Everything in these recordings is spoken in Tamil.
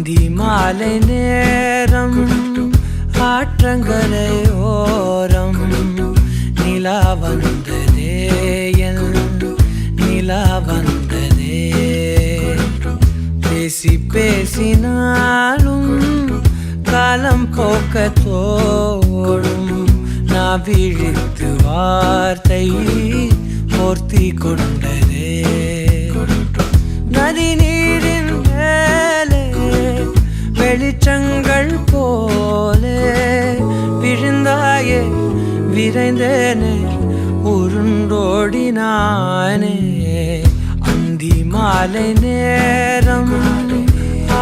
அந்தி மாலை நேரம் ஆற்றங்கரையோரம் நிலா வந்ததே என் நிலா வந்ததே பேசி பேசினாலும் காலம் போக்க தோடும் நான் விழித்து வார்த்தை போர்த்தி கொண்டதே நதி நீரின் மேலே வெளிச்சங்கள் போலே விழுந்தாயே விரைந்தேனே உருண்டோடினானே அந்தி மாலை நேரம்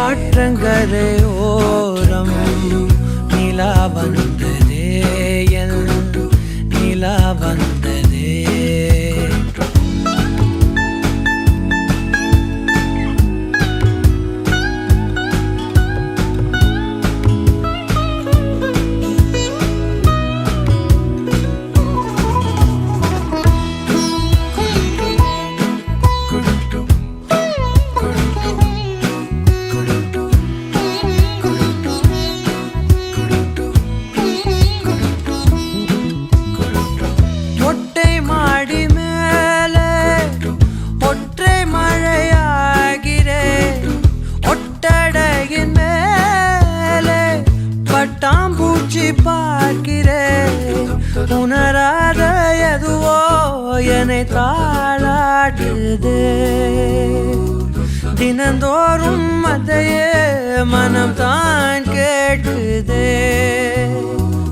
ஆற்றங்கரையோரம் நிலா வந்ததே என் நிலா வந்ததே பட்டாம்பூச்சி பார்க்கிறேன் உணராத எதுவோ என்னை தாளாட்டுதே தினந்தோறும் அதையே மனம் தான் கேட்குதே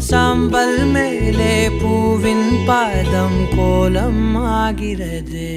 சாம்பல் மேலே பூவின் பாதம் கோலம் ஆகிறது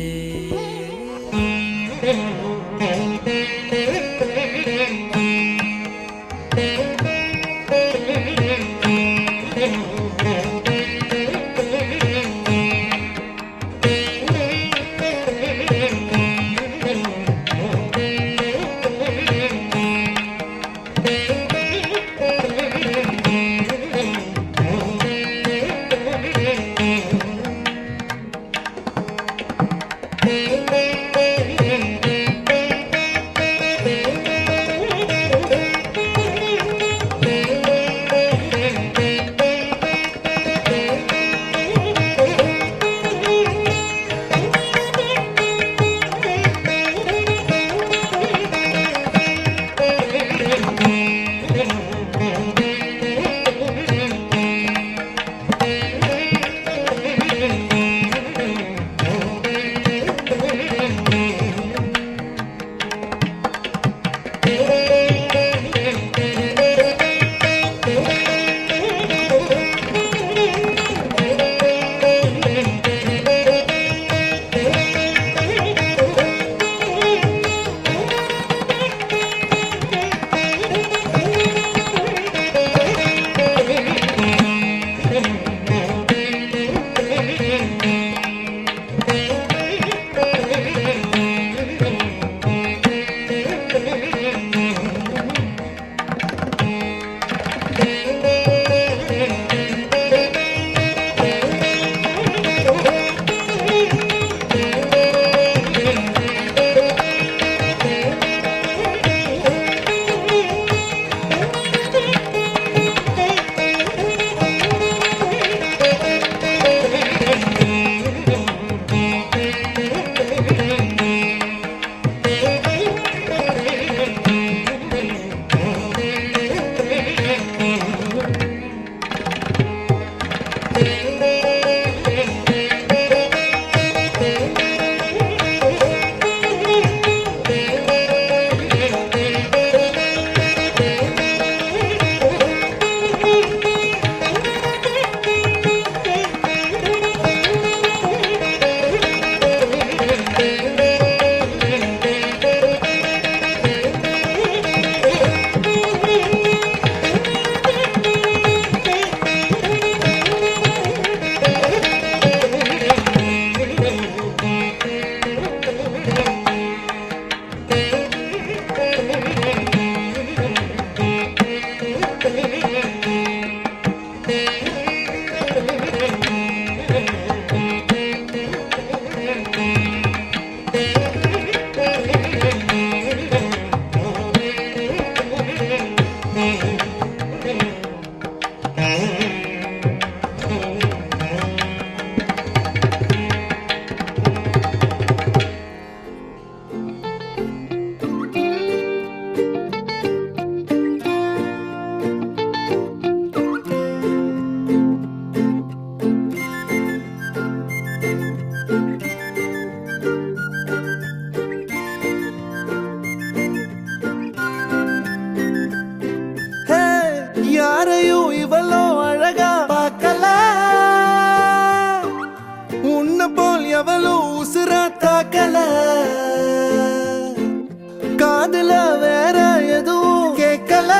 காதுல வேற எதுவும் கேட்கல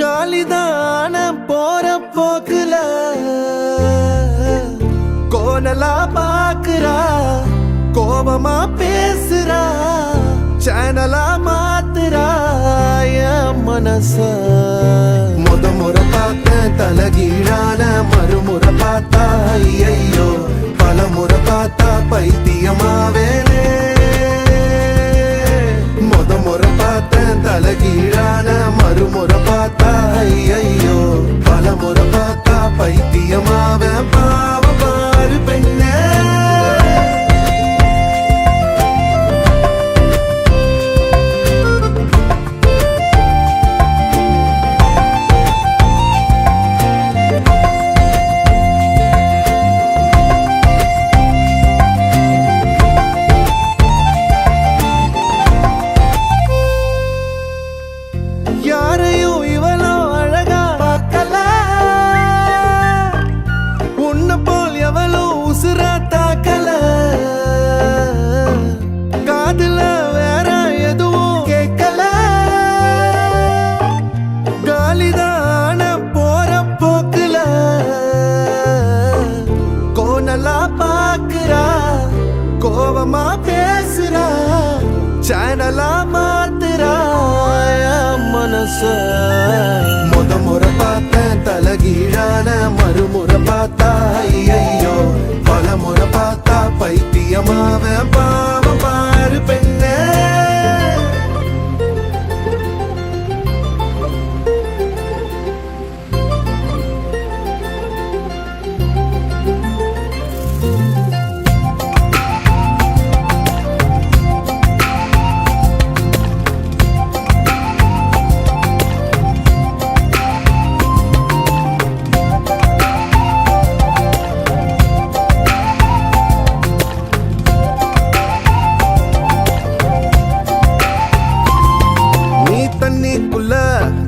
காலிதான போற போக்குல கோணலா பாக்குறா கோபமா பேசுறா சேனலா மாத்துறா என் மனச முறை பார்த்த தலகீழான மறுமுறை பார்த்தா ஐயோ பல முறை பார்த்தா பைத்தியமாவேனே முறை பார்த்த தலகீழான மறுமுறை பார்த்தா ஐயோ பல முறை பார்த்தா பைத்தியமாவே பாவ பாரு பெண்ணே யாரையும் இவளோ அழகா பார்க்கல உன்னை போல் எவளோ உசுரா தாக்கல காதுல வேற எதுவும் கேட்கல காலிதான போற போக்குல கோணலா பாக்குறா கோபமா பேசுறா சேனலா மாத்துறா மனச முறை பார்த்தேன் தலகீழான மறுமுறை பார்த்தா ஐயோ பல முறை பார்த்தா பைத்தியமாவ பாவ பாரு பெண்ணே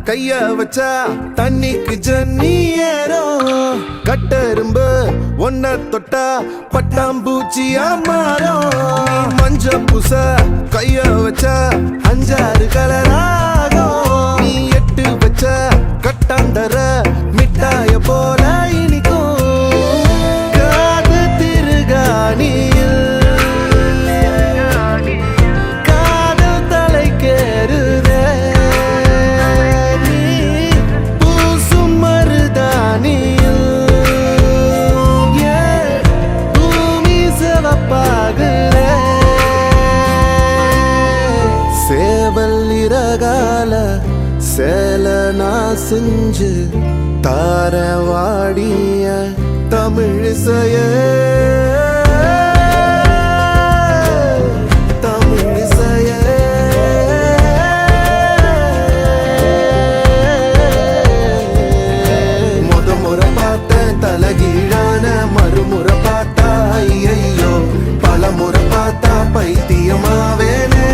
கைய வச்சா தண்ணிக்கு ஜன்னி ஏறும் கட்டெரும்பு ஒன்ன தொட்டா பட்டாம்பூச்சியா மாறும் மஞ்ச பூச கைய வச்சா 5-6 கலராகும் நீ எட்டு வச்ச கட்டாந்தர மிட்டாய போல இனிக்கும் காது திருகாணியில் காதல் தலைக்கேறுதே சேல நான் செஞ்சு தாரவாடிய தமிழிசைய தமிழிசைய முறை பார்த்தேன் தலகீழான மறுமுறை பார்த்தா ஐயோ பல முறை பார்த்தா பைத்தியமாவேனே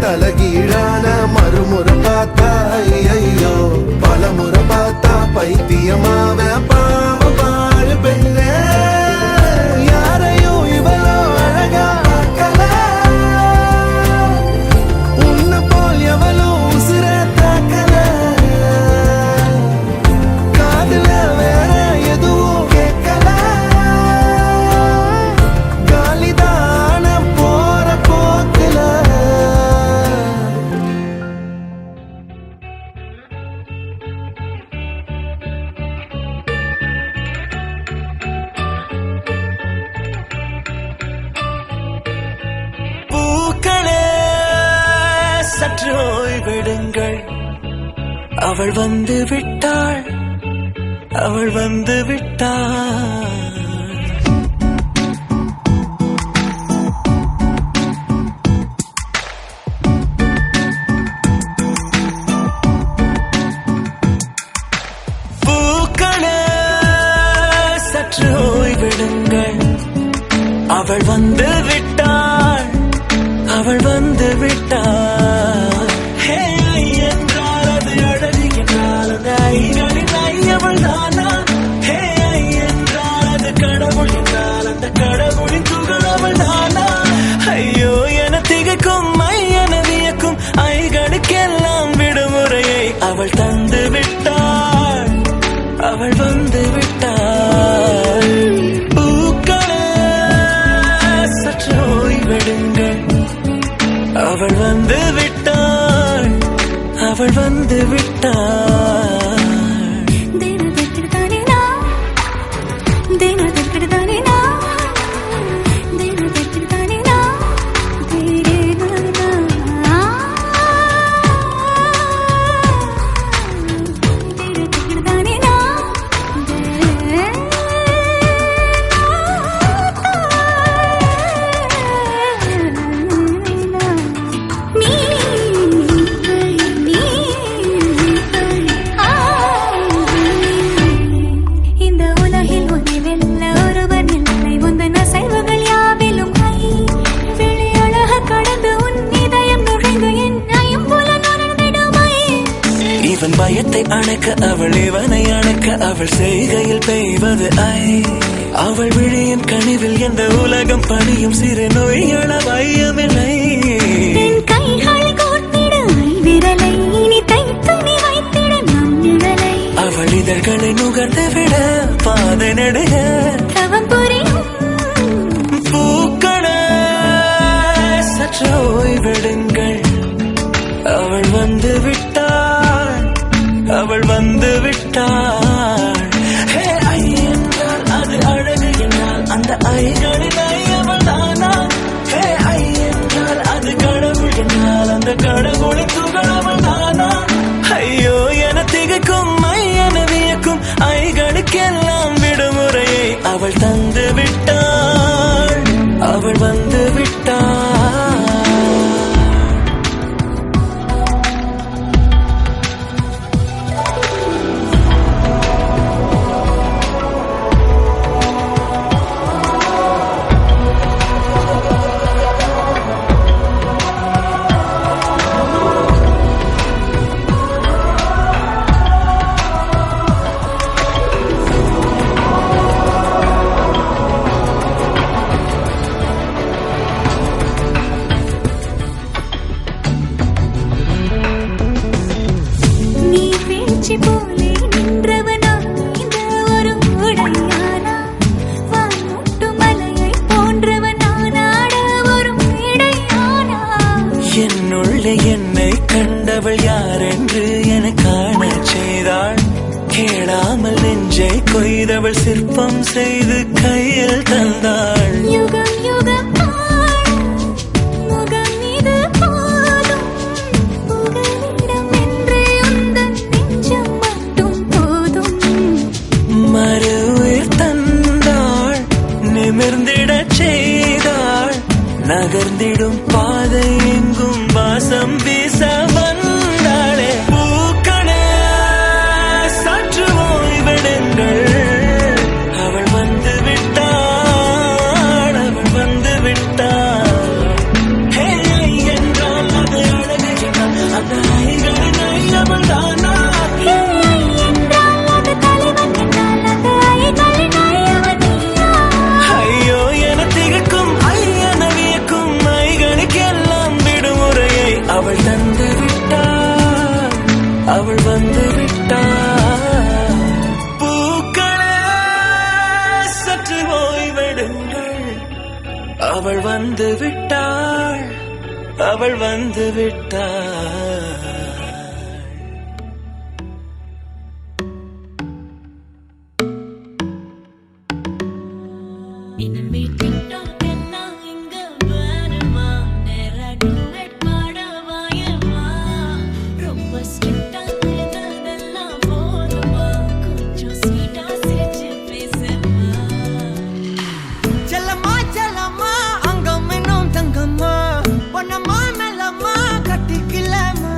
தலகீழான மறுமுறை பார்த்தா ஐயோ பல முறை பார்த்தா பைத்தியமாவ பாவ பாரு பெண்ணே யாரையும் இவளோ அழகா பார்க்கல உன்னை போல் எவளோ உசுர தாக்கல காதுல வேற எதுவும் கேட்கல காலிதான போற போக்குல சற்று ஓய்வெடுங்கள் அவள் வந்து விட்டாள் அவள் வந்து விட்டாள் பூக்களே சற்று ஓய்வெடுங்கள் அவள் வந்து விட்டாள் அவள் வந்து விட்டாள் என்றால் அது அழகு என்றால் அது ஐ அவள் தானா என்றால் அது விடுங்கள். அவள் வந்து விட்டாள், அவள் வந்து விட்டாள். இவன் பயத்தை அணைக்க அவள், இவனை அணைக்க அவள், செய்கையில் பெய்வது ஐ. அவள் விழியின் கனிவில் எந்த உலகம் பணியும், சிறு நோய்கள வையமில்லை. அவள் இதழ்களை நுகர்ந்து விட பாதை நடுக பூக்கள சற்று ஓய்விடுங்கள். அவள் வந்து விட்டாள், அவள் வந்து விட்டாள். ஹே ஐ என்றால் அது அழகு என்றால் அந்த ஐகளின் ஐ அவள் தானா? ஹே ஐ என்றால் அது கடவுள் என்றால் அந்த கடவுளின் துகள் அவள் தானா? ஐயோ என திகைக்கும் ஐ என வியக்கும் ஐகளுக்கெல்லாம் விடுமுறையை அவள் தந்து விட்டாள், அவள் வந்து விட்டாள். என்னுள்ளே என்னை கண்டவள் யார் என்று என காண செய்தாள். கேளாமல் நெஞ்சை கொய்தவள் சிற்பம் செய்து கையில் தந்தாள். யுகம் யுகம் மறு உயிர் தந்தாள், நிமிர்ந்திடச் செய்தாள். நகர்ந்திடும் பாதை எங்கும் வாசம் வீச வந்தாளே. பூக்களே சற்று ஓய்வெடுங்கள். அவள் வந்து விட்டாள், அவள் வந்து விட்டாள். ஹே ஐ என்றால் அது அழகு என்றால் அந்த ஐகளின் ஐ அவள் தானா? ஐயோ என திகைக்கும் ஐ என வியக்கும் ஐகளுக்கெல்லாம் விடுமுறையை அவள் தந்து விட்டாள், அவள் வந்து விட்டாள். பூக்களே சற்று ஓய்வெடுங்கள். அவள் வந்து விட்டாள், அவள் வந்து விட்டாள். செல்லம்மா செல்லம்மா அங்கம் இன்னும் தங்கம்மா, பொன்னம்மா மெல்லம்மா கட்டிக்கலம்மா.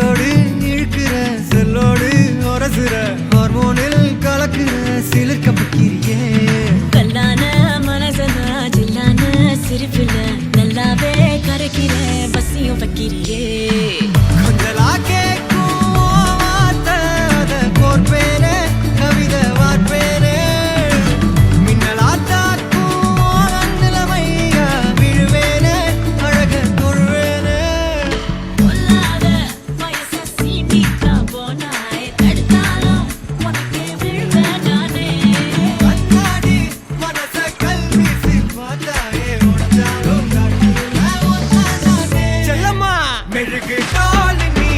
நெஞ்சோடு இழுக்கிற செல்லோடு உரசுற ஹார்மோனில் கலக்குற சிலிர்க்க பக்கிரியே கல்லான மனசனா ஜில்லான சிரிப்புல நல்லாவே கரைக்கிற பசியும் வைக்கிறியே கொஞ்சலா கேட்கும் வார்த்தை அதை கோர்ப்பேனே கவிதை வார்ப்பேனே மின்னலா தாக்கும் நிலைமையா விழுவேனே அழக தொழுவேனே பொல்லாத வயச சீண்டிக்கா போனாய் தடுத்தாலும் உனக்கே விழுவேன் நானே கண்ணாடி மனச கல்வீசி பார்த்தாயே உடஞ்சாலும் செல்லம்மா மெழுகு டால் நீ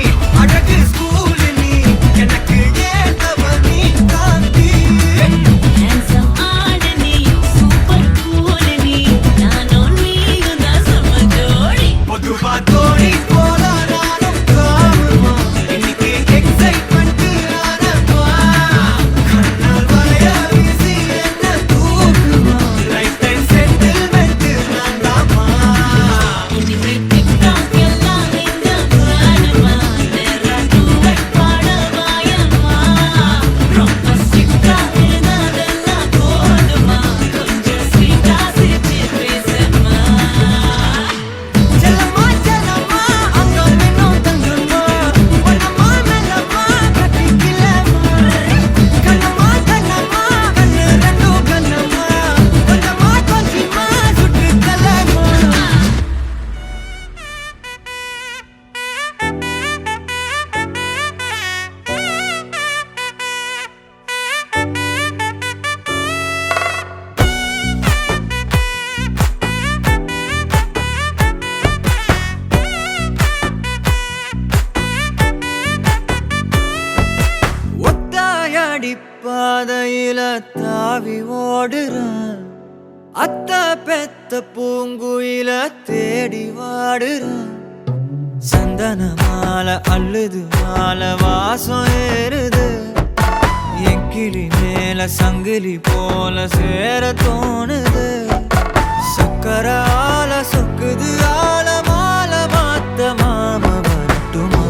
அழகு ஸ்கூல் நீ எனக்கு ஏத்தவ நீ காந்தி ஹேண்ட்ஸம் ஆடு நீ சூப்பர் கூல் நீ நானும் நீயும் தான் செம்ம ஜோடி பொதுவா தோணி போல நானும் காணுமா இன்னைக்கு எக்ஸைட்மெண்ட் ஆனப்பா கண்ணால் வளைய வீசி என்ன தூக்குமா லைஃப் டைம் செட்டில்மெண்ட் நான் தாமா இனிமே டிக்டாக் எல்லாம் இந்த பாடமா நேரா டூவெட் பாடவாயம்மா ரொம்ப ஸ்ட்ரிக்டா இருந்ததெல்லாம் போதுமா கொஞ்சம் ஸ்வீட்டா சிரிச்சு பேசம்மா செல்லம்மா செல்லம்மா அங்கம் இன்னும் தங்கம்மா பொன்னம்மா மெல்லம்மா கட்டிக்கலம்மா கண்ணம்மா கண்ணம்மா கண்ணு ரெண்டும் கண்ணம்மா கொஞ்சமா கொஞ்சமா சுட்டு தள்ளம்மா ஒத்தாயடி பாதையில தாவி ஓடுறான் அத்த பெத்த பூங்குயில தேடி வாடுறான் சந்தன மாலை அள்ளுது மாலை வாசம் ஏறுது என் கிளி மேல சங்கிலி போல சேர தோணுது சக்கர ஆல சொக்குது ஆல மாலை மாத்த மாம வரட்டுமா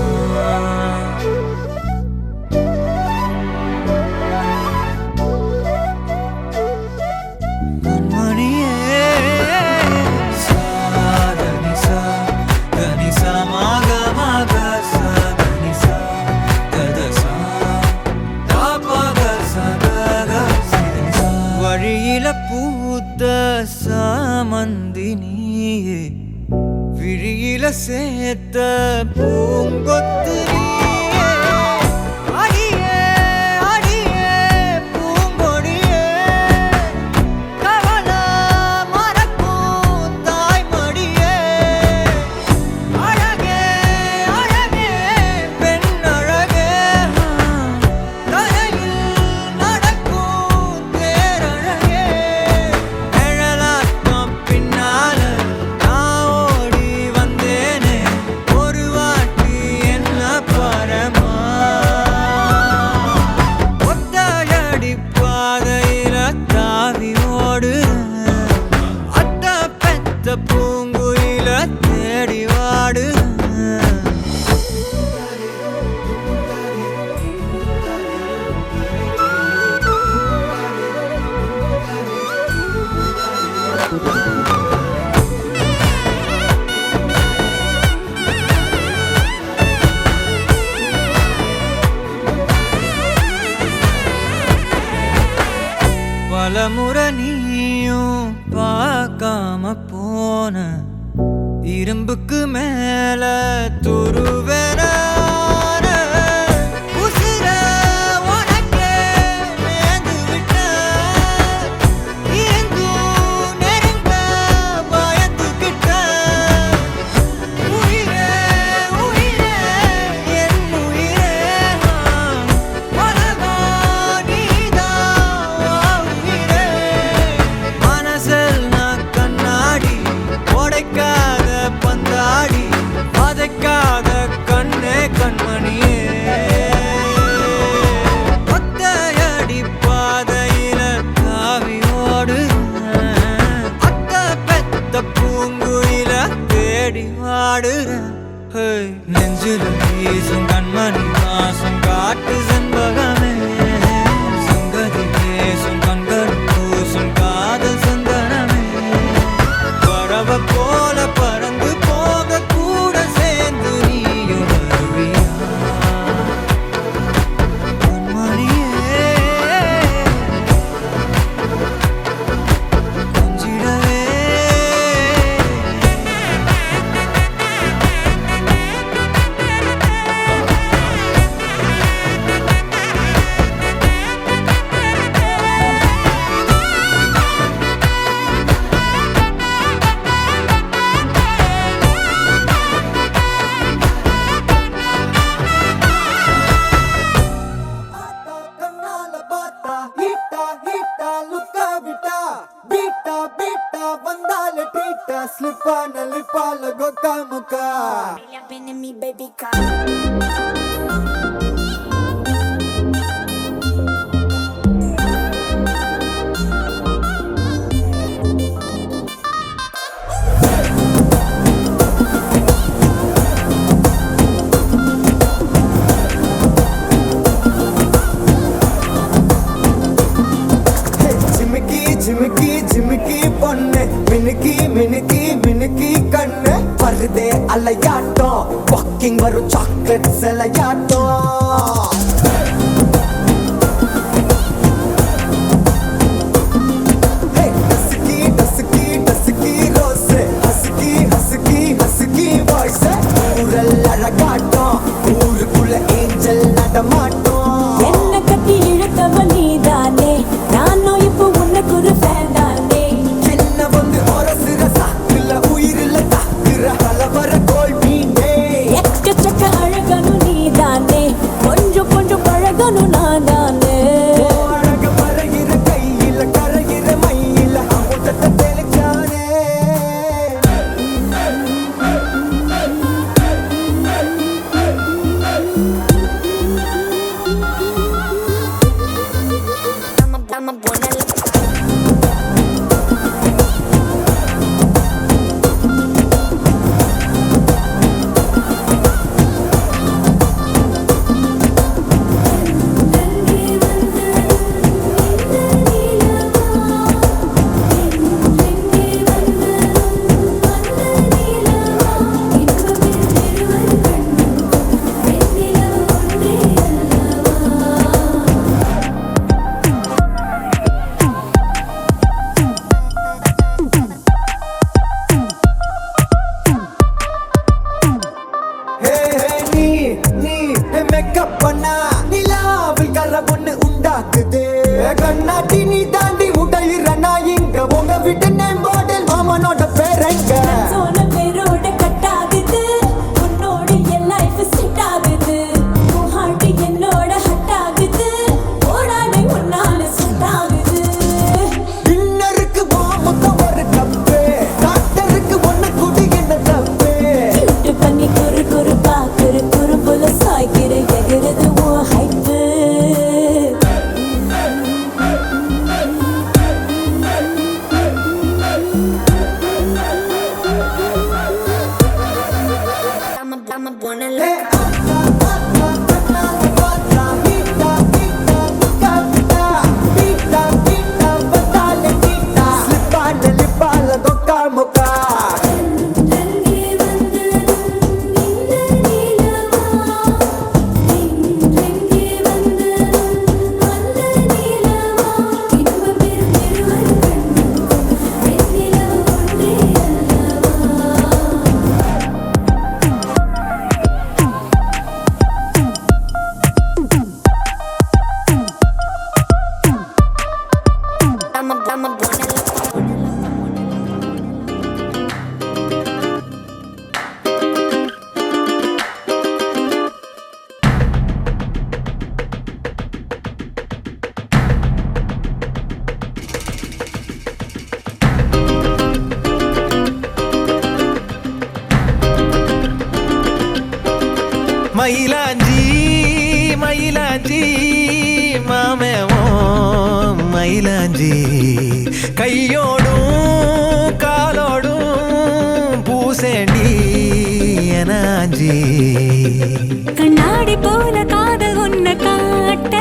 கண்மணியே சாதனிசா கனிசா மாக மாக சாதனிசா ததசா தாபக சதக சிதனிசா வழியில பூத்த சாமந்தி நீயே விழியில சேர்த்த பூங்கொத்து நீயே அடியே அடியே பூங்கொடியே கவல மறக்கும் தாய்மடியே அழகே அழகே பெண் அழகே தரையில் நடக்கும் தேரழகே நிழலாட்டம் பின்னால நான் ஓடி வந்தேனே ஒரு வாட்டி என்ன பரமா ஒத்தையடி பாதையில தாவி ஓடுறேன் அத்த பெத்த பூங்குயில தேடி வாடுறேன் பலமுறை நீயும் பார்க்காம போன இரும்புக்கு மேல துருவென உசிர உனக்கே நேர்ந்து விட்ட எங்கும் நெருங்க பயந்துகிட்ட உயிரே உயிரே என் உயிரே உலகா நீதான் உயிரே மனசில் நான் கண்ணாடி உடைக்காத பந்தாடி வதைக்காத நெஞ்சில் வீசும் கண்மணி வாசம் காட்டு செண்பகமே சங்கதி பேசும் கண்கள் பூசும் காதல் சந்தனமே பறவை போல பறந்து போக கூட சேர்ந்து நீயும் வருவியா கண்மணியே கொஞ்சிடவே கண்ணால பார்த்தா ஹீட்டா ஹீட்டா லுக்கா விட்டா பீட்டா பீட்டா வந்தால ட்ரீட்டா ஸ்லிப்பான லிப்பால கொக்கா முக்கா Been in me, baby, come. ஜிமிக்கி ஜிமிக்கி ஜிமிக்கி பொண்ணு மினுக்கி மினுக்கி மினுக்கி கண்ணு வருதே அலையாட்டம் வாக்கிங் வரும் சாக்லேட் சிலையாட்டம் dusky dusky dusky rose husky husky husky voice ஊரல் அழகாட்டம் ஊருக்குள்ள ஏஞ்சல் நடமாட்டம் என்ன கட்டி இழுத்தவன் நீதானே நானும் இப்போ உனக்கு ஒரு ஃபேன் தானே என்ன வந்து ஒரசுற சாக்குல உயிரில தாக்குற கலவர கோல் மீனே எக்கச்சக்க அழகனும் நீதானே கொஞ்சம் கொஞ்சம் பழகனும் நான் தானே அழக பறகிற கையில கரைகிற மயில அமுதத்தை தெளிச்சானே I'm a buena ஹே ஹே நீ மேக்கப் பண்ணா நிலாவில் கர பொண்ணு உண்டாக்குது கண்ணாட்டி நீ தாண்டி உடையிற நான் இங்க உங்க வீட்டு நேம் போர்டில் மாமனோட பேரங்க சோன பேரோட கட் ஆகுது உன்னோட என் லைஃப் செட் ஆகுது உன் ஹார்ட் என்னோட ஹட் ஆகுது ஓடானே உன்னால செட் ஆகுது டின்னருக்கு மாமுக்க ஒரு கப்பு டாக்டருக்கு ஒண்ணு குடி என்ன தப்பு கியூட் பண்ணி குறு குறு பாக்குற குறும்புல சாய்க்கிற எகிறது உன் ஹைப்பு I'm a buena ஹே கண்ணால பார்த்தா ஹீட்டா ஹீட்டா லுக்கா விட்டா பீட்டா பீட்டா வந்தால ட்ரீட்டா ஸ்லிப்பான லிப்பால கொக்கா முக்கா I'm a buena மயிலாஞ்சி மயிலாஞ்சி மாமேவோ மயிலாஞ்சி கையோடும் காலோடும் பூசேண்டி எனாஞ்சி கண்ணாடி போல காதல் உன்னை காட்ட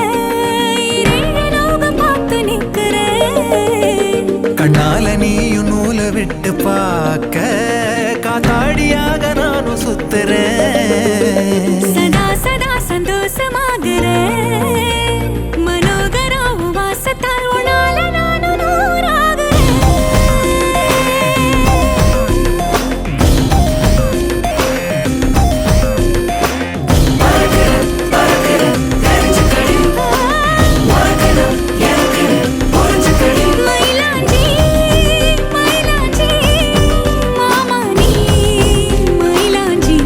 இரண்டு லோகம் பார்த்து நிக்கிறேன். கண்ணால நீயும் நூலை விட்டு பார்க்க காத்தாடியாக நானும் சுத்துறேன். சதா சதா சந்தோஷமாகிறேன். மனோகரா உன் வாசத்தால் உன்னால நானும் நூறாகிறேன். மயிலாஞ்சி மயிலாஞ்சி மாமா நீ மயிலாஞ்சி.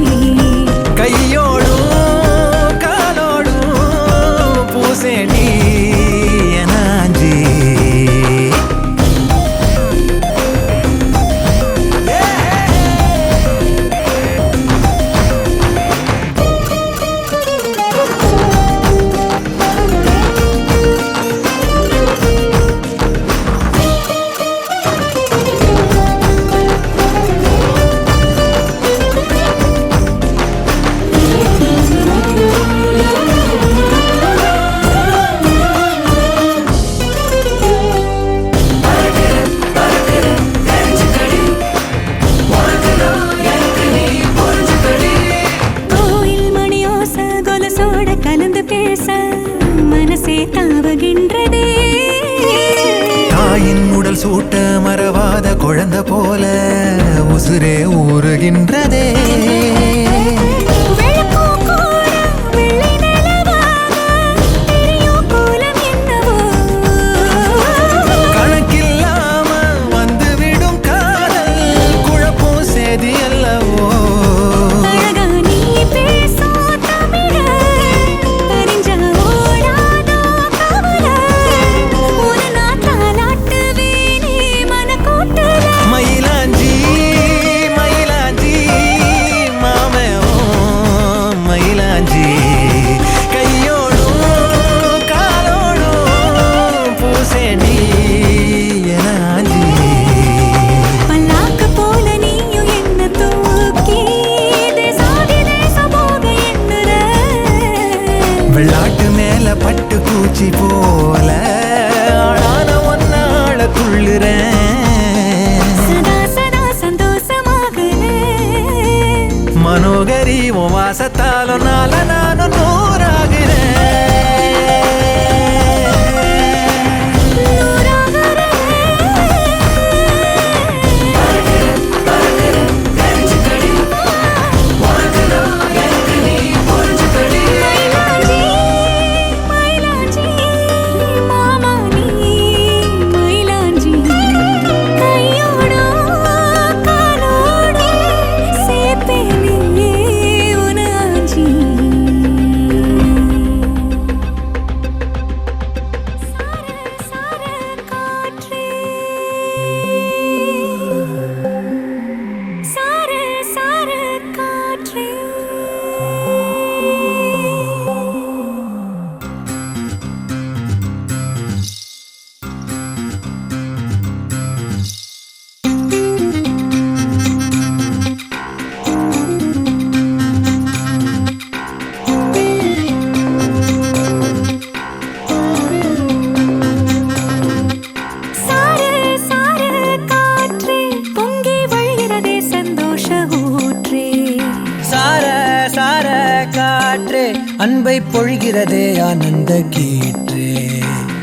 கையோடும் காலோடும் பூசேண்டி எனாஞ்சி கோயில் மணியோச கொலுசோட கலந்து பேச மனசே தாவுகின்றதே. தாயின் உடல் சூட்ட மறவாத குழந்தை போல உசுரே ஊறுகின்றதே. வெள்ளப்பூ கூட வெள்ளை நிலவாக தெரியும் கோலம் என்னவோ. கணக்கில்லாம வந்துவிடும் காதல் குழப்பம் சேதி அல்லவோ. அழகா நீ பேசும் தமிழ தெரிஞ்சா ஓடாதோ கவலை. உன்னை நான் தாலாட்டுவேனே மனக்கூட்டுல. மயிலாஞ்சி மயிலாஞ்சி மாமே ஓ மயிலாஞ்சி கையோடும் காலோடும் பூசேண்டி எனாஞ்சி பல்லாக்கு போல நீயும் என்ன தூக்கி தேசாதி தேசம் போக எண்ணுற. வெள்ளாட்டு மேல பட்டு பூச்சி போல ஆளான ஒன்னாள துள்ளுறேன். சதா சதா சந்தோஷமாகிறேன். மனோகரி உன் வாசத்தாலும் நால நானும் மயிலாஞ்சி மயிலாஞ்சி மாமா நீ மயிலாஞ்சி. கையோடோ காலோடோ சேப்பேனே உனாஞ்சி. சார சார காற்றே சார சார காற்றே. சார சார காற்றே பொங்கி வழிகிறதே சந்தோஷ ஊற்றே. சார சார காற்றே அன்பை பொழிகிறதே ஆனந்த கீற்றே.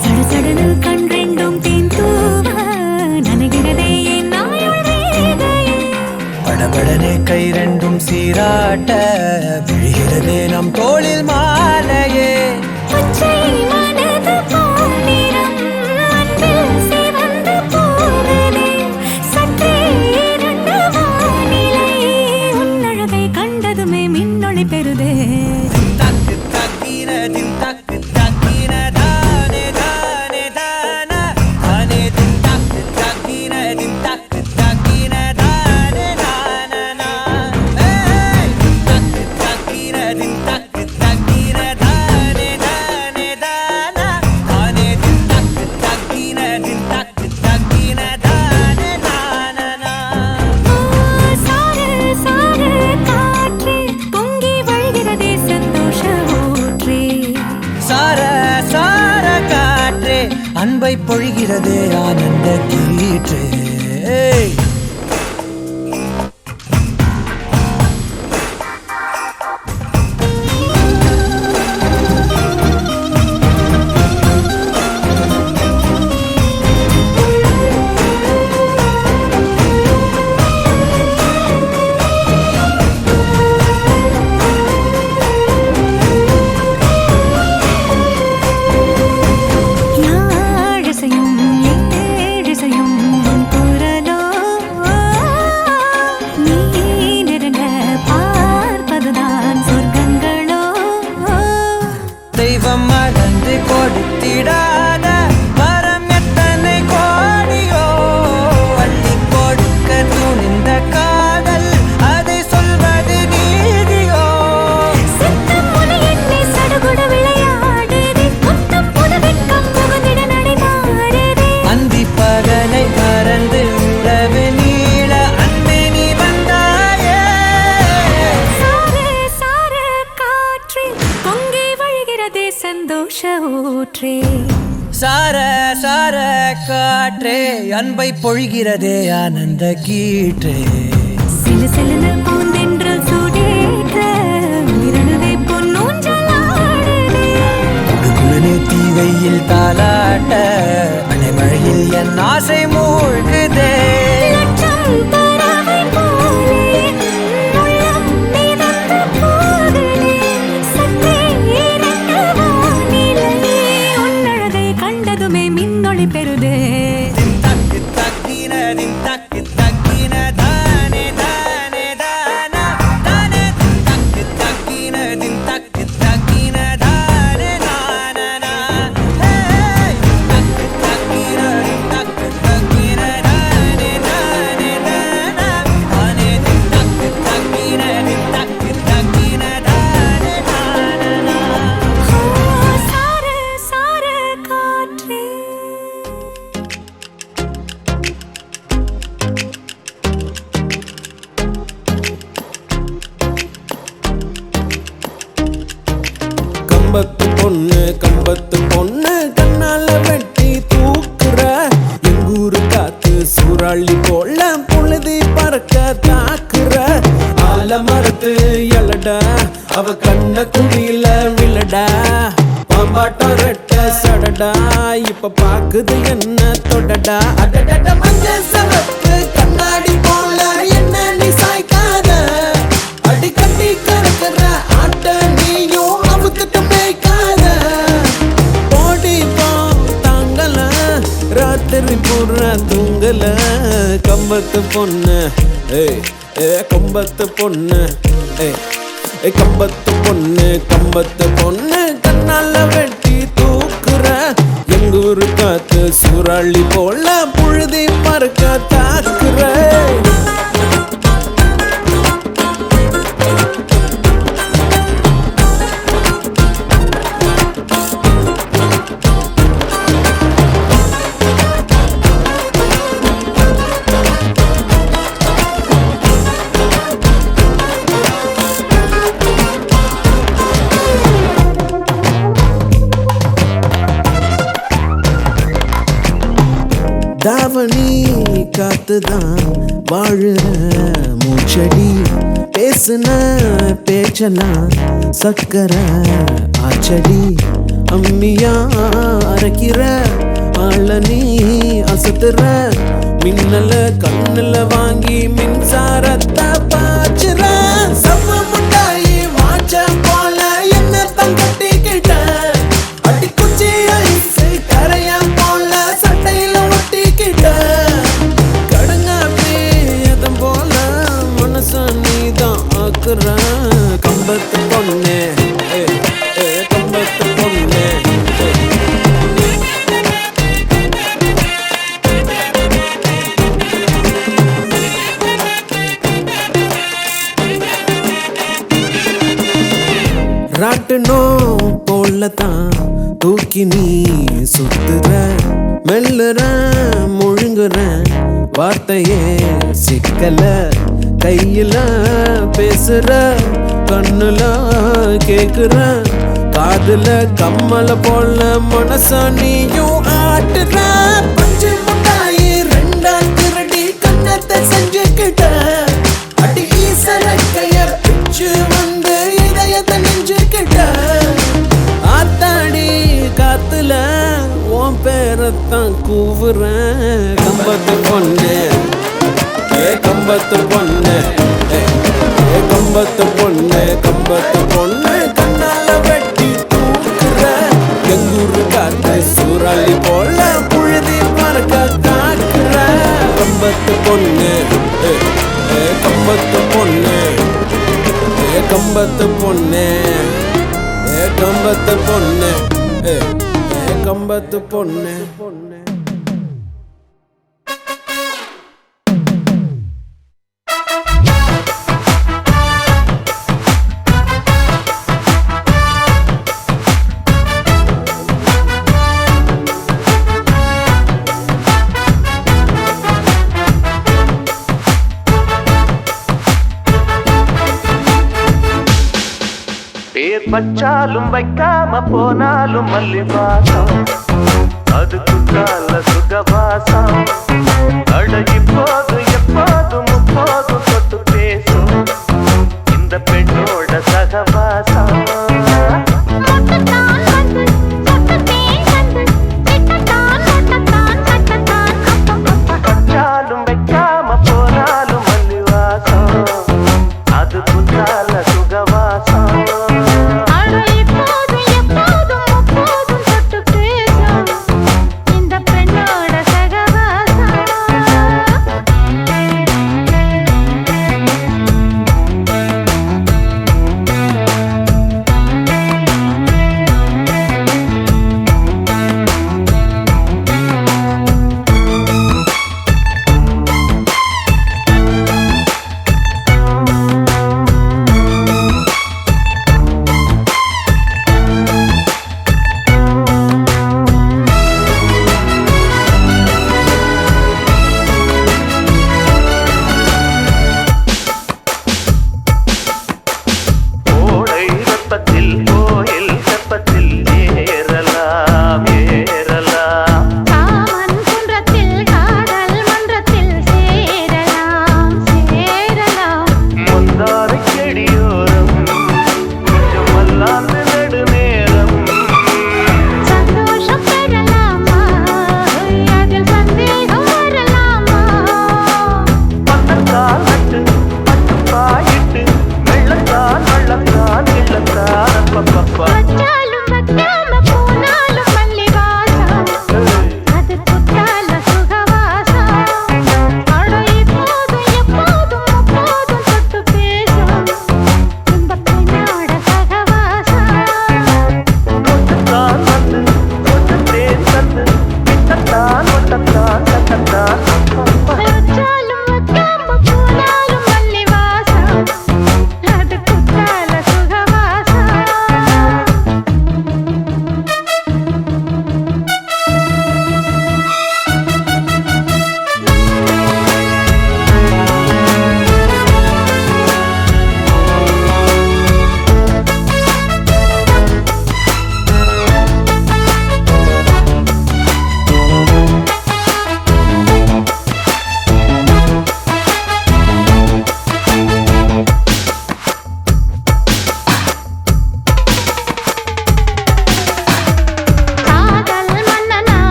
சடசடனு கண் ரெண்டும் தேன் தூவ நனைகிறதே என் நாயுள் ரேகையே. படபடனே கை ரெண்டும் சீராட்ட விழுகிறதே நம் தோளில் மாலையே. பச்சை மனது பொன்னிறம் அன்பில் சிவந்து போகுதே. சற்றே இருண்ட வானிலை உன்னழகை கண்டதுமே மின்னொளி பெறுதே. தக்கு தக்கின தில் தக்கு தக்கின தானே தானே தான தானே தில் தக்கு தக்கின தில் தக்கு தக்கின தானே தானனா. ஏய் தக்கு தக்கின தில் தக்கு தக்கின தானே தானே தான தானே தில் தக்கு தக்கின தில் தக்கு தக்கின தானே தானனா. சார சார காற்றே அன்பை பொழிகிறதே ஆனந்த கீற்றே. தெய்வம் மறந்து கொடுத்திடாத வரம் எத்தனை கோடியோ, அள்ளி கொடுக்க துணிந்த காதல் அதை சொல்வது நீதியோ. அந்தி பகலை மறந்து உறவு நீள அன்பே நீ வந்தாயே. சந்தோஷ ஊற்றே சார சார காற்றே அன்பை பொழிகிறதே ஆனந்த கீற்றே. சிலு சிலுன பூந்தென்றல் சூடேற்ற உயிரணுவை பொன்னூஞ்சலாடுதே. குளனே தீவையில் தாலாட்ட அலைமழையில் என் ஆசை மூழ்குதே. லட்சம் பறவை போலே உள்ளம் மிதந்து போகுதே. சற்றே இரண்டு வானிலை உன்னழகை கண்டதுமே மின்னொளி பெறுதே. தக்கு தக்கின தின் தக்கு தக்கின தானே தானே தானா தானே தக்கு தக்கின தின் தக்கு தக்கின தானே தானா. தக்கு தக்கின தின் தக்கு தக்கின தானே தானே தானா தானே தக்கு தக்கின தின் தக்கு தக்கின தானே தானா. சார சார காற்றே கம்பத்து பொண்ணு கண்ணால வெட்டி தூக்குற எங்கூரு காத்து சூறாளி போல பொழுதி பறக்க தாக்குற. ஆல மரத்து எலடா அவ கண்ண குழியில விழடா. பாம்பாட்டம் ரெட்ட சடடா இப்ப பாக்குது என்ன தொடடா. அடடட மஞ்ச சவத்து கண்ணாடி போல என்ன நீ சாய்க்காத. அடி கட்டி கறக்குற ஆட்ட நீயும் அவுத்துட்டு மேய்க்காத. ஓடி போ தாங்கல ராத்திரி பூரா தூங்கல. கம்பத்து பொண்ணு கம்பத்து பொண்ணு கம்பத்து பொண்ணு கண்ணால வெட்டி தூக்குற எங்கூரு காத்து சூறாளி போல புழுதி பறக்க தாக்குற. தாவணி காத்துதான் வாழுற மூச்சடி. பேசுன பேச்சலாம் சக்கர ஆச்சடி. அம்மியா அரைக்கிற ஆள நீ அசத்துற. மின்னல கண்ணுல வாங்கி மின்சாரத்தை பாய்ச்சுற. சம்ம முட்டாயி வாச்ச போல என்ன தங்கட்டிக்கிட்ட. அடி குச்சி ஐசு கரையா போல சட்டையில ஒட்டிக்கிட்ட. கடுங்காப்பி எதம் போல மனச நீதான் ஆக்குற. கம்பத்து பொண்ணு கம்பத்து பொண்ணு. ராட்டுனோ போலதான் தூக்கி நீ சுத்துற. மெல்லுற முழுங்குற வார்த்தையே சிக்கல. கையில பேசுற கண்ணுல கேக்குற. காதுல கம்மல போல மனச நீயும் வாட்டுற பஞ்சு முட்டாயி ரெண்டா திருடி கண்ணத்தை செஞ்சுக்கிட்ட அடி ஈசலக்கைய பிச்சு வந்து இதயத்தை நெஞ்சுக்கிட்ட ஆத்தாடி காத்துல உன் பேரத்தான் கூவுறேன் கம்பத்து பொண்ணு கம்பத்து பொண்ணு கம்பத்து பொண்ணு கம்பத்து பொண்ணு கண்ணால வெட்டி தூக்குற எங்கூரு காத்து சூறாளி போல புழுதி மறக்க காக்குற கம்பத்து பொண்ணு கம்பத்து பொண்ணு கம்பத்து பொண்ணு கம்பத்து பொண்ணு கம்பத்து பொண்ணு பேர் பச்சாலும் வைக்காம போனாலும் மல்லிவாசம் அது குற்றால சுகவாசம் அழகி போது எப்போதும் முப்போதும் தொட்டு பேசும் இந்த பெண்ணோட சகவாசம் பச்சாலும் வைக்காம போனாலும் மல்லிவாசம் அது குற்றால சுகவாசம்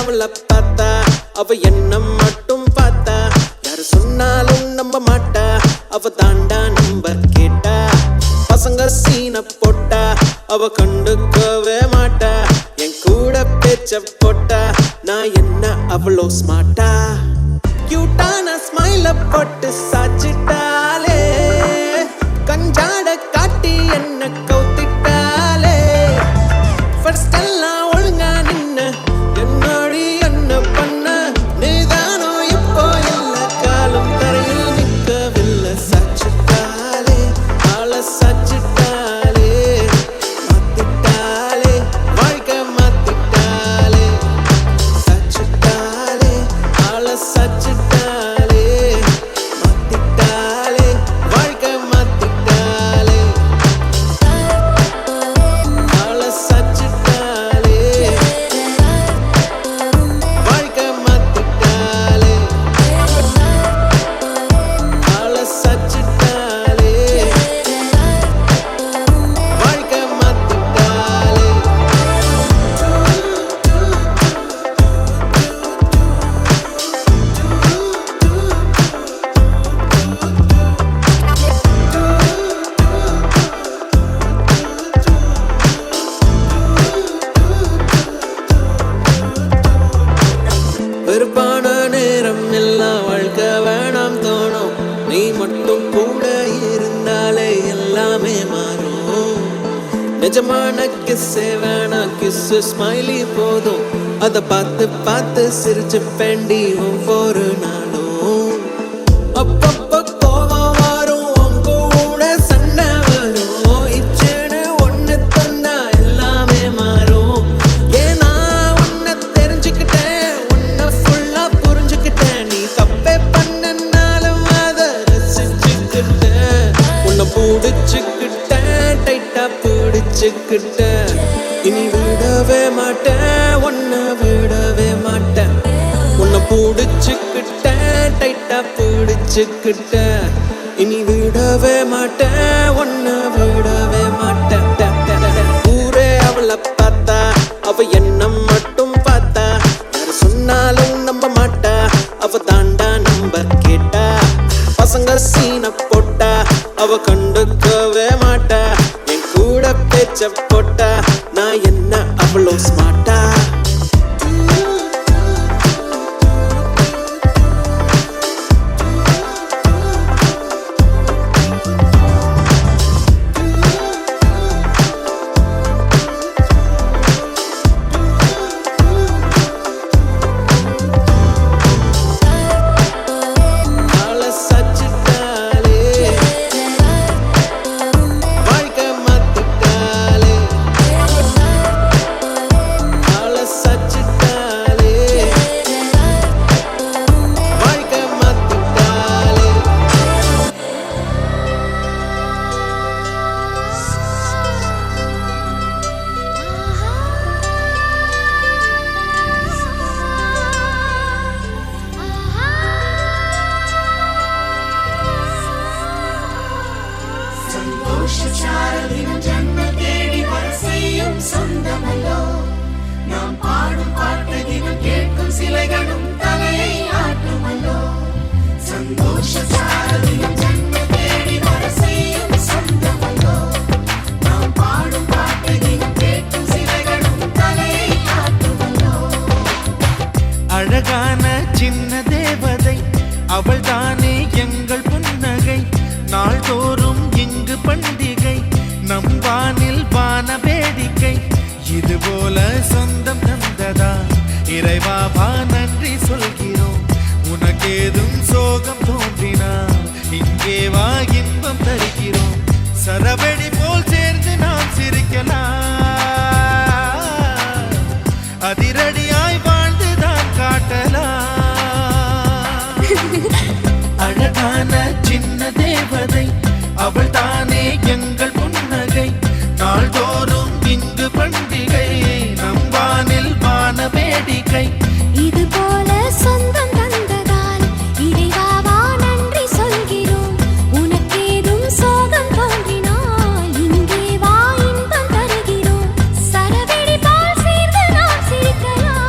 அவளை பார்த்தா அவ என்ன மட்டும் பார்த்தா யாரு சொன்னாலும் நம்ப மாட்டா அவ தாண்டா நம்பர் கேட்டா பசங்க சீன போட்டா அவ கண்டுக்கவே மாட்டா என் கூட பேச்ச போட்டா நான் என்ன அவ்வளோ ஸ்மார்ட்டா கியூட்டான ஸ்மைல போட்டு சாச்சிட்டாலே கஞ்சாட காட்டி என்ன கவுத்திட்டாலே ஃபர்ஸ்ட் எல்லாம் ஒழுங்கா நின்ன என்னோடி என்ன பண்ண நீதானோ இப்போ இல்ல காலம் தரையில் நிற்கவில்லை சாச்சிட்டாலே ஆள சாச்சிட்டாலே மாத்திட்டாலே வாழ்க்கை மாத்திட்டாலே சாச்சிட்டாலே ஆள சாச்சிட்டாலே மாத்திட்டாலே வாழ்க்கை மாத்திட்டாலே ஆள சாச்சிட்டாலே வாழ்க்கை மாத்திட்டாலே ஆள சாச்சிட்டாலே வாழ்க்கை மாத்திட்டாலே வெறுப்பான நேரம் எல்லாம் வாழ்க்கை வேணாம் தோணும் நீ மட்டும் கூட இருந்தாலே எல்லாமே மாறும் நிஜமான கிஸ்ஸே வேணாம் கிஸ்ஸு ஸ்மைலி போதும் அதை பார்த்து பார்த்து சிரிச்சு பெண்டி ஒவ்வொரு நாளும் அப்பப்ப கோவம் வரும் உன் கூட சண்டை வரும் இச்சேன்னு ஒண்ணு தந்தா எல்லாமே மாறும் ஏன்னா உன்னை தெரிஞ்சுக்கிட்டேன் உன்னை ஃபுல்லா புரிஞ்சுக்கிட்டேன் நீ தப்பே பண்ணனாலும் அதை ரசிச்சுக்கிட்டேன் உன்னை பிடிச்சுக்கிட்டேன் டைட்டா பிடிச்சுக்கிட்டேன் இனி விடவே மாட்டேன் உன்னை விடவே மாட்டேன் உன்னை பிடிச்சுக்கிட்டேன் டைட்டா பிடிச்சுக்கிட்டேன் இனி விடவே மாட்டேன் உன்னை விடவே மாட்டேன் ஊரே அவளை பார்த்தா அவ என்ன மட்டும் பார்த்தா யாரு சொன்னாலும் நம்ப மாட்டா அவ தாண்டா நம்பர் கேட்டா பசங்க சீன போட்டா அவ கண்டுக்கவே மாட்டா என் கூட பேச்ச போட்டா நான் என்ன அவ்வளோ ஸ்மார்ட்டா ஆள சாச்சிட்டாலே வாழ்க்கை மாத்திட்டாலே ஆள சாச்சிட்டாலே வாழ்க்கை மாத்திட்டாலே சந்தோஷச்சாரலின் ஜன்ம தேடி வர செய்யும் சொந்தமல்லோ நாம் பாடும் பாட்டு தினம் கேட்கும் சிலைகளும் தலையை ஆட்டுமல்லோ சந்தோஷச்சாரலின் ஜன்ம தேடி வர செய்யும் சொந்தமல்லோ நாம் பாடும் பாட்டு தினம் கேட்கும் சிலைகளும் தலையை ஆட்டுமல்லோ அழகான சின்ன தேவதை அவள் தானே எங்கள் புன்னகை நாள்தோறும் இங்கு பண்டிகை நம் வானில் வான வேடிக்கை இது போல சொந்தம் தந்ததா இறைவா வா நன்றி சொல்கிறோம் உனக்கேதும் சோகம் தோன்றினா இங்கே வா இன்பம் தருகிறோம் சரவெடி போல் சேர்ந்து நாம் சிரிக்கலாம் அதிரடியாய் வாழ்ந்துதான் காட்டலாம் அழகான சின்ன தேவதை அவள் தானே எங்கள் புன்னகை நாள்தோறும் இங்கு பண்டிகை நம் வானில் வான வேடிக்கை இது போல சொந்தம் தந்ததால் இறைவாவா நன்றி சொல்கிறோம் உனக்கேதும் சோகம் தோன்றினால் இங்கே வா இன்பம் தருகிறோம் சரவெடி போல் சேர்ந்து நாம் சிரிக்கலாம்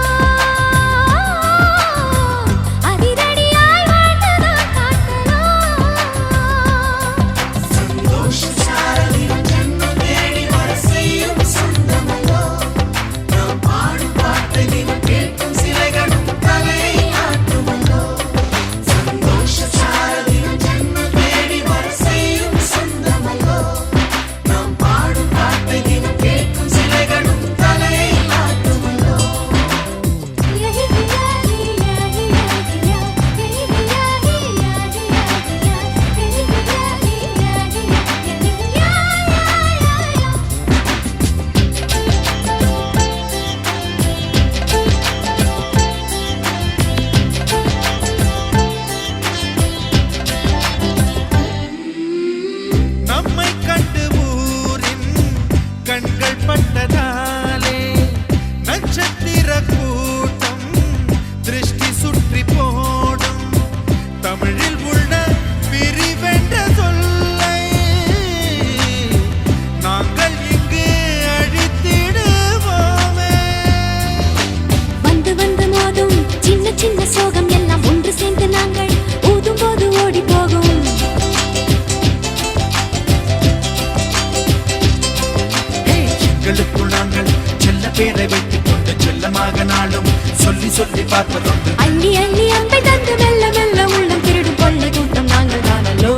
சொல்லி பார்ப்பதுண்டு. அள்ளி அள்ளி அம்பை தந்து மெல்ல மெல்ல உள்ளம் திருடும் கொள்ளை கூட்டம் நாங்கள் தானல்லோ.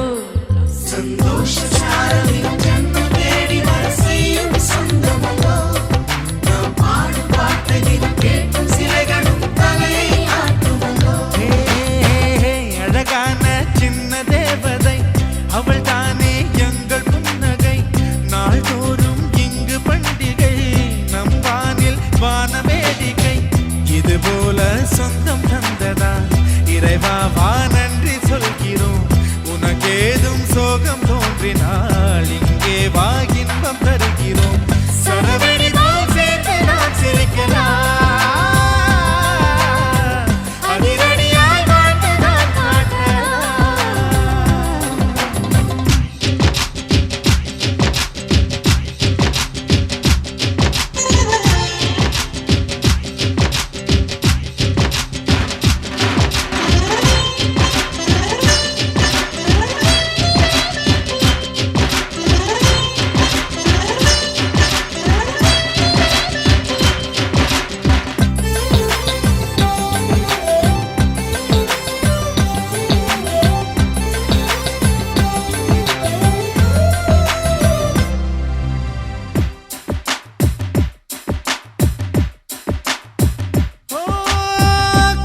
சந்தோஷ சாரலின் ஜன்மம் தேடி வர செய்யும் சொந்தமல்லோ. நாம் பாடும் பாட்டை தினம் கேட்கும் சிலைகளும் தலையை ஆட்டுமல்லோ. அழகான சின்ன தேவதை அவள் தானே எங்கள் புன்னகை. நாள்தோறும் இங்கு பண்டிகை நம் வானில் வான வேடிக்கை. இது போல சொந்தம் தந்ததா இறைவா வா நன்றி சொல்கிறோம். உனக்கேதும் சோகம் தோன்றினால் இங்கே வா இன்பம் தருகிறோம். சரவெடி போல் சேர்த்து நாம் சிரிக்கலாம். அதிரடியாய் வாழ்ந்து நாம் காட்டலாம்.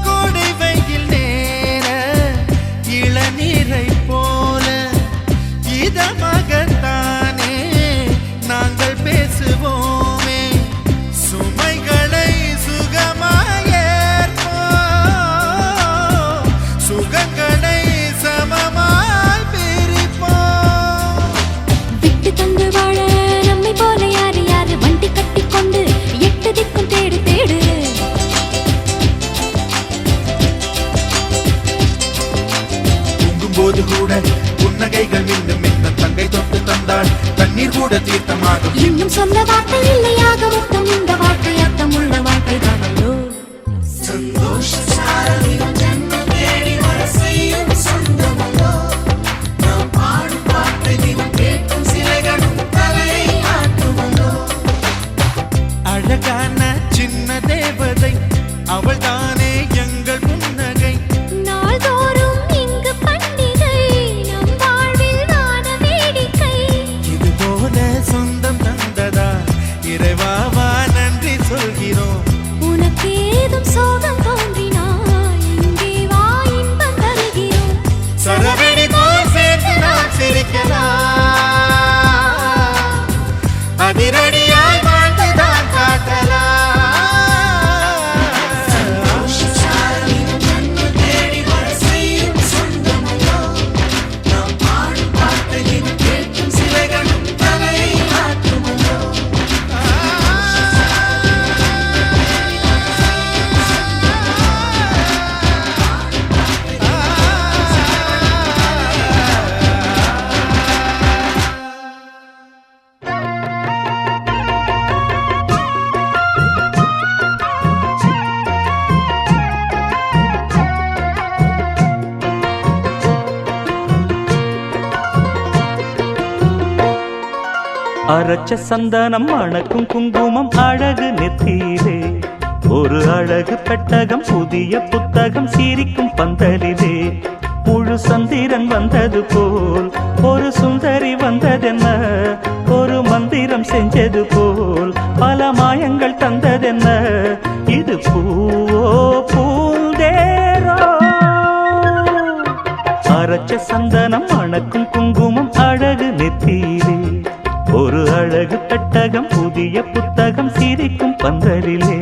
கோடை வெயில் நேர இளநீரை போல இதமாகத்தானே நாங்கள் பேசுவோமே. சுமைகளை சுகமாயேற்போம், சுகங்களை சமமாய் பிரிப்போம். விட்டு தந்து வாழ நம்மை போல யாரு யாரு வண்டி கட்டி கொண்டு எட்டு திக்கும் தேடு தேடு. தூங்கும்போது கூட புன்னகைகள் மீண்டும் மீண்டும் தங்கை தொட்டு தந்தாள். தண்ணீர் கூட தீர்த்தமாகும். இன்னும் சொல்ல வார்த்தை இல்லையாக மொத்தம் இந்த வாழ்க்கை அர்த்தம் உள்ள வாழ்க்கை தானல்லோ. சந்தோஷ சாரலின் ஜன்மம் தேடி வர செய்யும் சொந்தமல்லோ. நாம் பாடும் பாட்டை தினம் கேட்கும் சிலைகளும் தலையை ஆட்டுமல்லோ. அழகான சின்ன தேவதை அவள் தானே எங்கள் புன்னகை. நாள்தோறும் இங்கு பண்டிகை நம் வாழ்வில் வான வேடிக்கை. இது போல சொந்தம் தந்ததா இறைவா வா நன்றி சொல்கிறோம். உனக்கேதும் சோகம் தோன்றினால் இங்கே வா இன்பம் தருகிறோம். சரவெடி போல் சேர்த்து நாம் சிரிக்கலாம். அதிரடியாய் வாழ்ந்து தான் காட்டலாம். சந்தோஷ சாரலின் ஜன்மம் தேடி வர செய்யும் சொந்தமல்லோ. நாம் பாடும் பாட்டை தினம் கேட்கும் சிலைகளும் தலையை ஆட்டுமல்லோ. அரைச்ச சந்தனம் அணக்கும் குங்குமம் அழகு நெத்தியிலே. ஒரு அழகு பெட்டகம் புதிய புத்தகம் சிரிக்கும் பந்தலிலே. முழு சந்திரன் வந்தது போல் ஒரு சுந்தரி வந்ததென்ன. ஒரு மந்திரம் செஞ்சது போல் பல மாயங்கள் தந்ததென்ன. இது பூவோ பூந்தேரோ. அரைச்ச சந்தனம் அணக்கும் குங்குமம் அழகு நெத்தியிலே. ஒரு அழகு பெட்டகம் புதிய புத்தகம் சிரிக்கும் பந்தலிலே.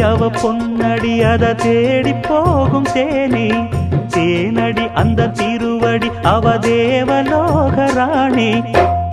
அவ பொன்னடி அத தேடி போகும் தேனி. தேனடி அந்த திருவடி அவ தேவலோக ராணி.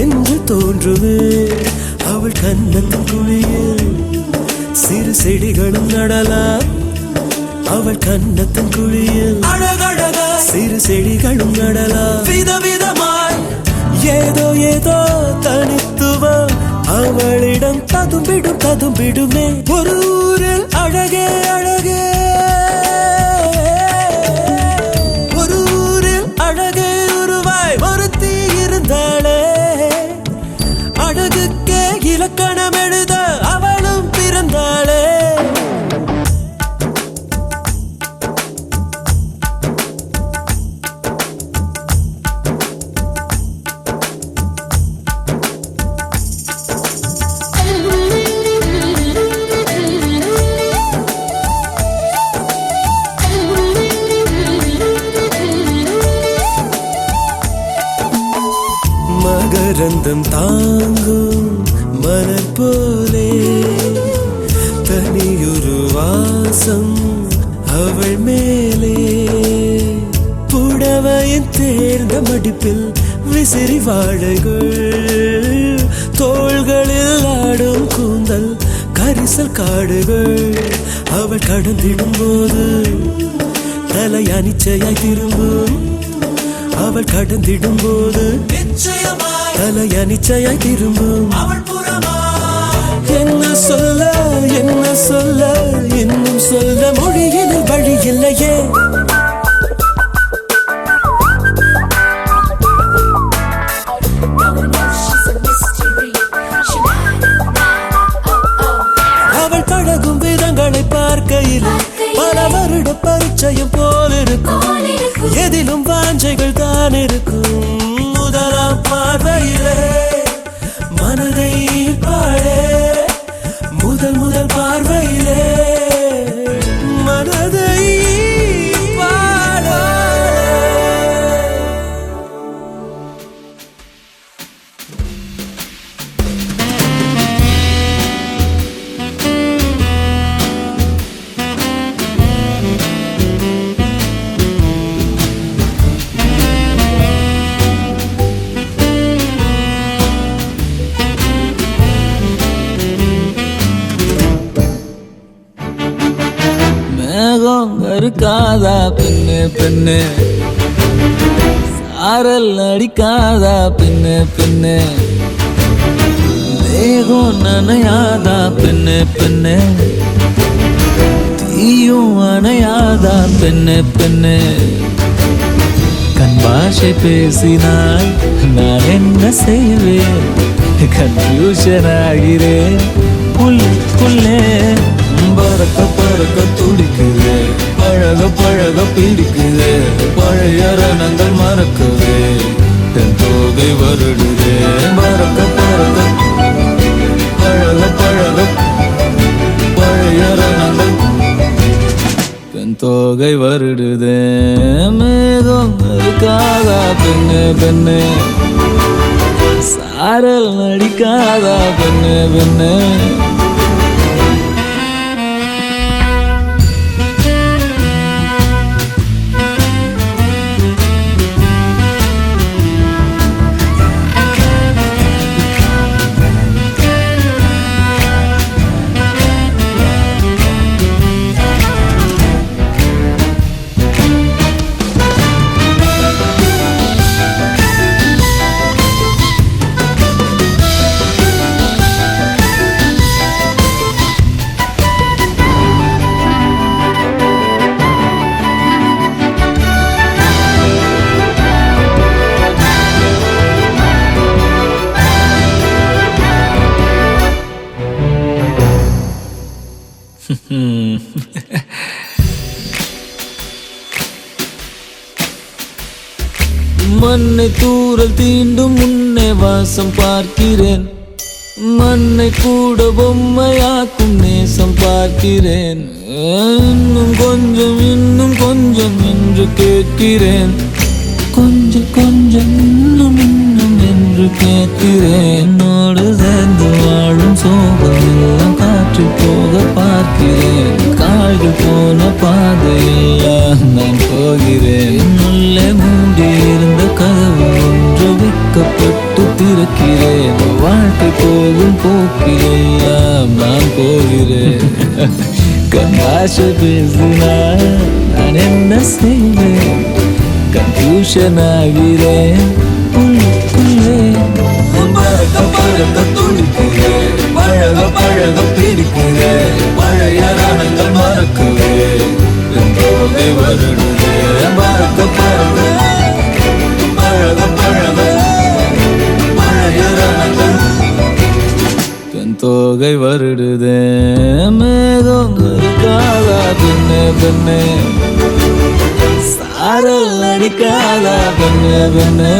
என்று தோன்றுமே அவள் கண்ணத்தின் குழியில் சிறு செடிகளும் நடலாம் அவள் கண்ணத்தின் குழியில் அழகழகா சிறு செடிகளும் நடலாம் விதவிதமாய் ஏதோ ஏதோ தனித்துவம் அவளிடம் ததும்பிடுமே ஒரு ஊரில் அழகே அழகே ஒரு ஊரில் அழகே உருவாய் ஒருத்தி இருந்தாளே அழகுக்கே இலக்கணம் எழுத அவளும் பிறந்தாளே மகரந்தம் தாங்கும் மலர் போலே தனியொரு வாசம் அவள் மேலே புடவையின் தேர்ந்த மடிப்பில் விசிறி வாழைகள் தோள்களில் ஆடும் கூந்தல் கரிசல் காடுகள் அவள் கடந்திடும் போது தலை அனிச்சையாய் திரும்பும் அவள் கடந்திடும் போது தலை அனிச்சையாய் திரும்பும் என்ன சொல்ல இன்னும் சொல்ல மொழியில் வழி இல்லையே அவள் பழகும் விதங்களை பார்க்கையில் பல வருட பரிச்சயம் போல் இருக்கும் எதிலும் வாஞ்சைகள் தான் இருக்கும் முதலாம் பார்வையிலே மனதை பாடே முதல் பார்வையிலே மனதை பாடே மேகம் கருக்காதா பெண்ணு பெண்ணு சாரல் அடிக்காதா பெண்ணு பெண்ணு தேகம் நனையாதா பெண்ணு பெண்ணு தீயும் அணையாதா பெண்ணு பெண்ணு கண் பாஷை பேசினால் நான் என்ன செய்வேன் கன்ஃபியூஷன் ஆகிறேன் உள்ளே பறக்க துடிக்குது பழக பிடிக்குது பழைய ரணங்கள் மறக்குது தென் தோகை வருடுது பறக்க பழக பழைய ரணங்கள் தென் தோகை வருடுது மேகம் இருக்காதா பெண்ணு பெண்ணு சாரல் நடிக்காதா பெண்ணு பெண்ணு மண்ணை தூரல் தீண்டும் முன்னே வாசம் பார்க்கிறேன் மண்ணை கூட பொம்மையாக்கும் நேசம் பார்க்கிறேன் இன்னும் கொஞ்சம் என்று கேட்கிறேன் கொஞ்சம் இன்னும் என்று கேட்கிறேன் என்னோடு சேர்ந்து வாழும் சோகம் எல்லாம் காற்று போக பார்க்கிறேன் கால்கள் போன பாதையெல்லாம் நான் போகிறேன் உள்ளே மூடி இருந்த கதவு ஒன்று வைக்கப்பட்டு திறக்கிறேன். வாழ்க்கை போகும் போக்கில் எல்லாம் நான் போகிறேன். கண்ணாசை பேசினால் நான் என்ன செய்வேன்? கன்ஃபியூஷன் ஆகிறேன் உள்ளுக்குள்ளே. பழக பழக துடிக்கிறேன், பழக பழக பிடிக்கிறேன், பழைய ரணங்கள் மறக்குவேன். போதை வருடுதே பழக பழக பழக பழக பழைய ரணங்கள் பெண் தோகை வருடுதே. மேகம் இருக்காதா பெண்ணே பெண்ணே, சாரல் அடிக்காதா பெண்ணே பெண்ணே,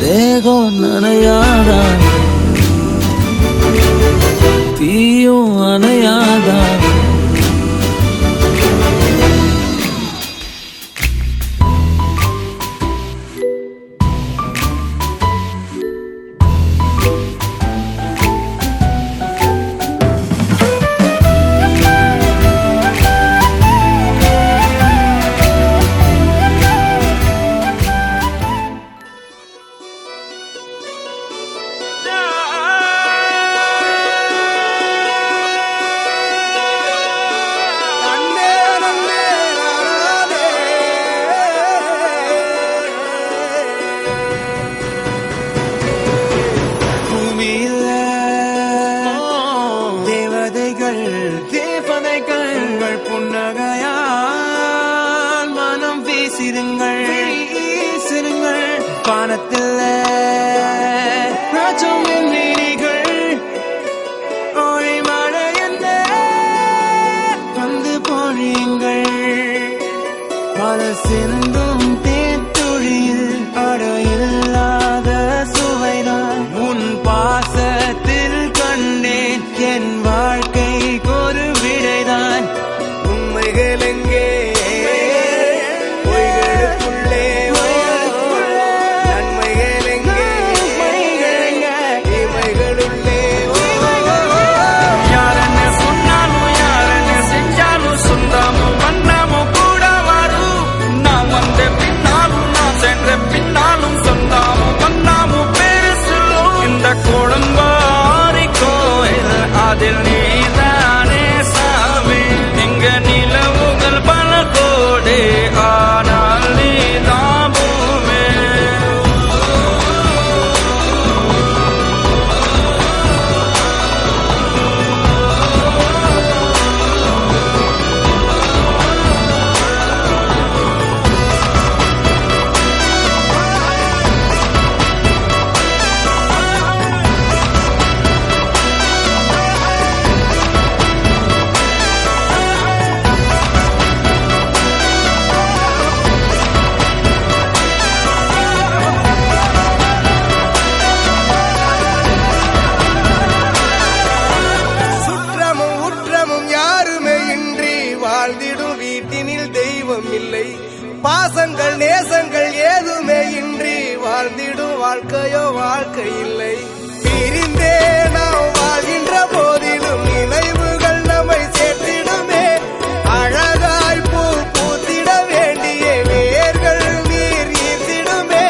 தேகம் நனையாதா தீயும் அணையாதா. பூமியில தேவதைகள் தேவதைகள் புன்னகையால் மனம் வீசிடுங்கள் வீசிடுங்கள். பானத்தில் ராஜம் நீரிகள் ஓய் மழை என்ன வந்து பொழியுங்கள். பல சிந்தும் தேத்துழியில் அடையில்லாத சுவைதான் உன் பாசத்தில் கண்டேன். என் வாழ்க்கைக்கு ஒரு விடைதான். உண்மைகள் எங்கே பொய்களுக்குள்ளே, நன்மைகள் எங்கே இமைகளுள்ளே. யாரென்ன சொன்னாலும் யாரென்ன செஞ்சாலும் சொந்தமும் வண்ணமும் கூட வரும். நான் வந்த பின்னாலும் நான் சென்ற பின்னாலும் சொந்தமும் வண்ணமும் பேரு சொல்லும். இந்த கோடம்பாரி கோயில் அதில் நீதானே சாமி. இங்க நிலவுகள் பல கோடி ஆனால் நீதான் பூமி. சுற்றமும் உற்றமும் யாருமே இன்றி வாழ்ந்திடும் வீட்டினில் தெய்வம் இல்லை. பாசங்கள் நேசங்கள் ஏதுமே இன்றி வாழ்ந்திடும் வாழ்க்கையோ வாழ்க்கை இல்லை. பிரிந்தே நாம் வாழ்கின்ற போதிலும் நினைவுகள் நம்மை சேர்த்திடுமே. அழகாய் பூ பூத்திட வேண்டிய வேர்கள் நீர் ஈர்த்திடுமே.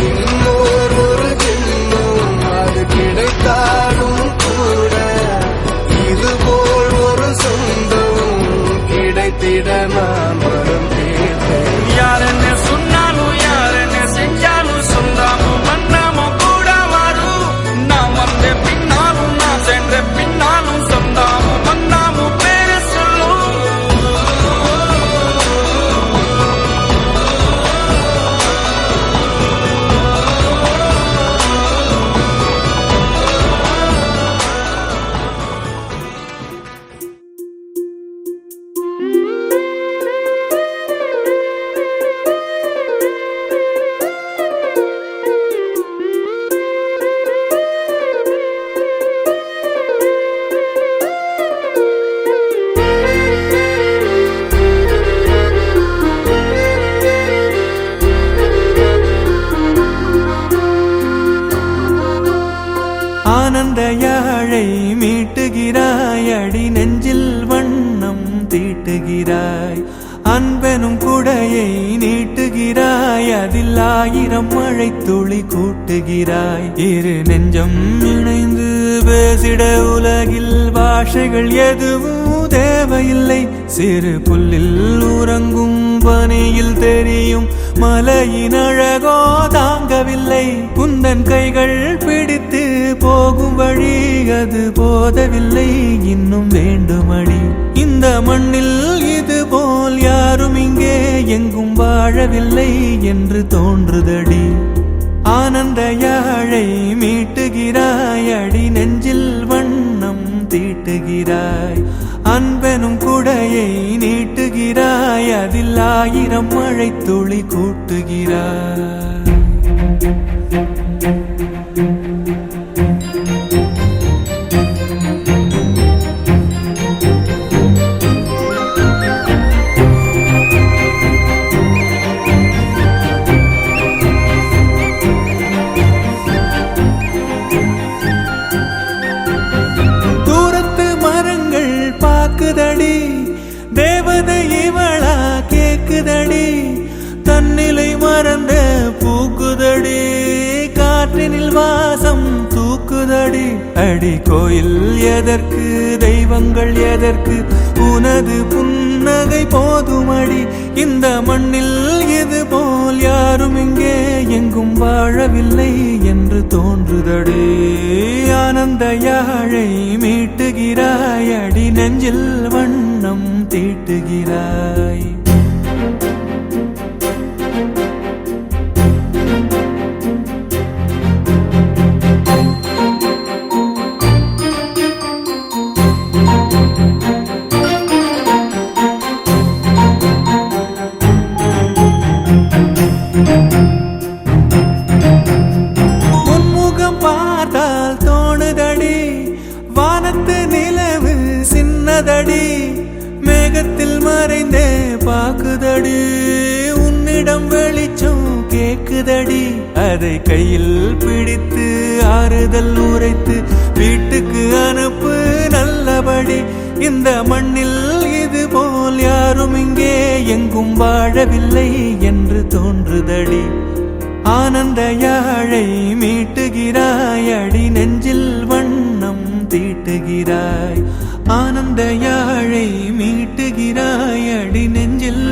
இன்னொரு ஒரு ஜென்மம் அது கிடைத்தாலும் கூட இதுபோல் ஒரு சொந்தம் கிடைத்திட நான் வரம் தேர்ந்தேன். யாரென்ன சொன்னாலும் யாரென்ன செஞ்சாலும் சொந்தமும் வண்ணமும் கூட வரும். நான் வந்த பின்னாலும் நான் சென்ற பின்னாலும் சொந்தமும் வண்ணமும் பேரு சொல்லும். ஆனந்த யாழை மீட்டுகிறாய், அடி நெஞ்சில் வண்ணம் தீட்டுகிறாய். அன்பெனும் குடையை நீட்டுகிறாய், அதில் 1000 மழை துளி கூட்டுகிறாய். இரு நெஞ்சம் இணைந்து பேசிட உலகில் பாஷைகள் எதுவும் தேவையில்லை. சிறு புல்லில் உறங்கும் பனியில் தெரியும் மலையின் அழகோ தாங்கவில்லை. குந்தன் கைகள் பிடித்து போகும் வழி அது போதவில்லை, இன்னும் வேண்டுமடி. இந்த மண்ணில் இது போல் யாரும் இங்கே எங்கும் வாழவில்லை என்று தோன்றுதடி. ஆனந்த யாழை மீட்டுகிறாய், அடி நெஞ்சில் வண்ணம் தீட்டுகிறாய். அன்பெனும் குடையை நீட்டுகிறாய், அதில் 1000 மழை துளி கூட்டுகிறாய். பாக்குதடி தேவதை இவளா கேக்குதடி, தன்னிலை மறந்த பூக்குதடி, காற்றினில் வாசம் தூக்குதடி. அடி கோயில் எதற்கு, தெய்வங்கள் எதற்கு, உனது புன்னகை போதுமடி. இந்த மண்ணில் இது போல் யாரும் இங்கே எங்கும் வாழவில்லை என்று தோன்றுதடி. ஆனந்த யாழை மீட்டுகிறாய், அடி நெஞ்சில் வண்ணம் தீட்டுகிறாய். பார்த்தால் தோணுதடி, வானத்து நிலவு சின்னதடி, மேகத்தில் மறைந்தே பாக்குதடி. உன்னிடம் வெளிச்சம் கேக்குதடி, அதை கையில் பிடித்து ஆறுதல் உரைத்து வீட்டுக்கு அனுப்பு நல்லபடி. இந்த மண்ணில் இது போல் யாரும் இங்கே எங்கும் வாழவில்லை என்று தோன்றுதடி. ஆனந்த யாழை மீட்டுகிறாய், அடி நெஞ்சில் வண்ணம் தீட்டுகிறாய். ஆனந்த யாழை மீட்டுகிறாய், அடி நெஞ்சில்